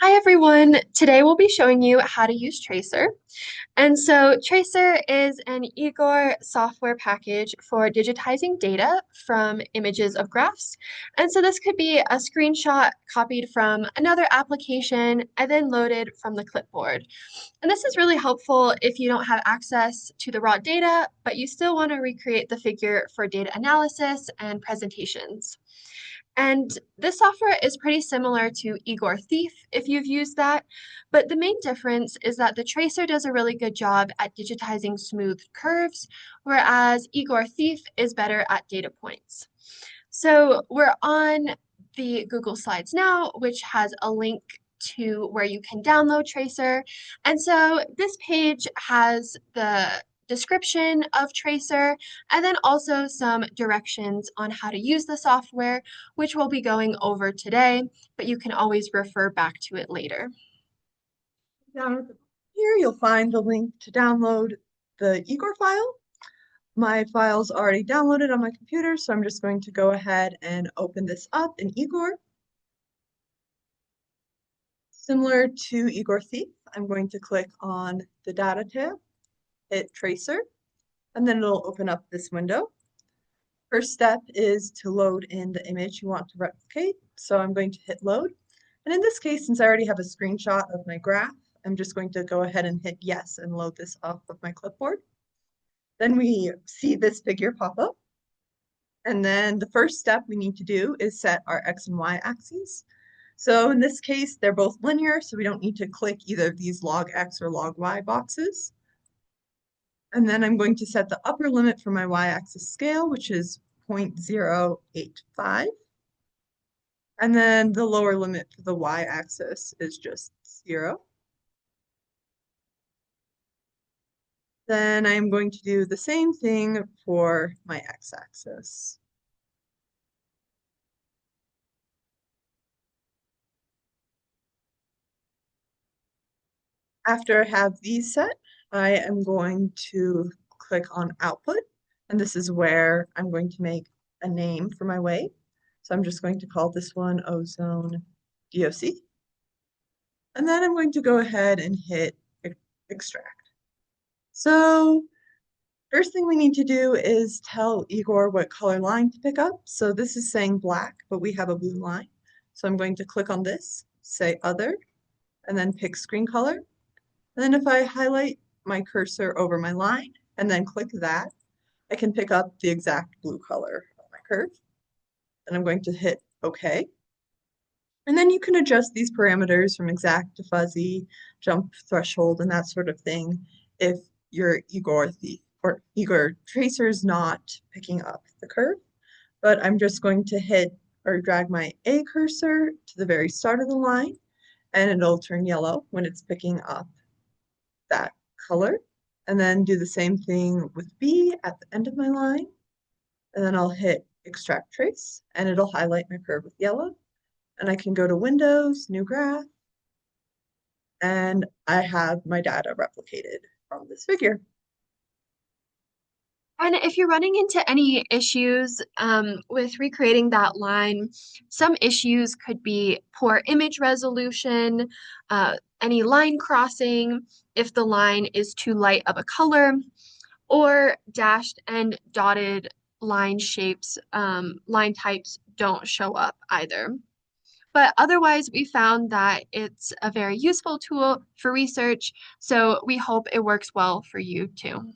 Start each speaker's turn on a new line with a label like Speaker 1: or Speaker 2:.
Speaker 1: Hi everyone! Today we'll be showing you how to use Tracer. And so Tracer is an Igor software package for digitizing data from images of graphs. And so this could be a screenshot copied from another application and then loaded from the clipboard. And this is really helpful if you don't have access to the raw data, but you still want to recreate the figure for data analysis and presentations. And this software is pretty similar to Igor Thief if you've used that, but the main difference is that the tracer does a really good job at digitizing smooth curves, whereas Igor Thief is better at data points. So we're on the Google Slides now, which has a link to where you can download Tracer. And so this page has the description of Tracer and then also some directions on how to use the software, which we'll be going over today, but you can always refer back to it later.
Speaker 2: Down at the here, you'll find the link to download the Igor file. My file's already downloaded on my computer, so I'm just going to go ahead and open this up in Igor. Similar to Igor Thief, I'm going to click on the Data tab, hit Tracer, and then it'll open up this window. First step is to load in the image you want to replicate, so I'm going to hit Load. And in this case, since I already have a screenshot of my graph, I'm just going to go ahead and hit Yes and load this off of my clipboard. Then we see this figure pop up. And then the first step we need to do is set our X and Y axes. So in this case, they're both linear, so we don't need to click either of these log X or log Y boxes. And then I'm going to set the upper limit for my Y-axis scale, which is 0.085. And then the lower limit for the Y-axis is just 0. Then I'm going to do the same thing for my X-axis. After I have these set, I am going to click on Output, and this is where I'm going to make a name for my wave. So I'm just going to call this one Ozone DOC. And then I'm going to go ahead and hit Extract. So first thing we need to do is tell Igor what color line to pick up. So this is saying black, but we have a blue line. So I'm going to click on this, say Other, and then pick Screen Color. And then if I highlight my cursor over my line and then click that, I can pick up the exact blue color of my curve. And I'm going to hit OK. And then you can adjust these parameters from exact to fuzzy, jump threshold, and that sort of thing if your Igor tracer is not picking up the curve. But I'm just going to hit or drag my A cursor to the very start of the line, and it'll turn yellow when it's picking up that color. And then do the same thing with B at the end of my line. And then I'll hit Extract Trace, and it'll highlight my curve with yellow. And I can go to Windows, New Graph, and I have my data replicated from this figure.
Speaker 1: And if you're running into any issues with recreating that line, some issues could be poor image resolution, any line crossing, if the line is too light of a color, or dashed and dotted line shapes, line types don't show up either. But otherwise, we found that it's a very useful tool for research, so we hope it works well for you too.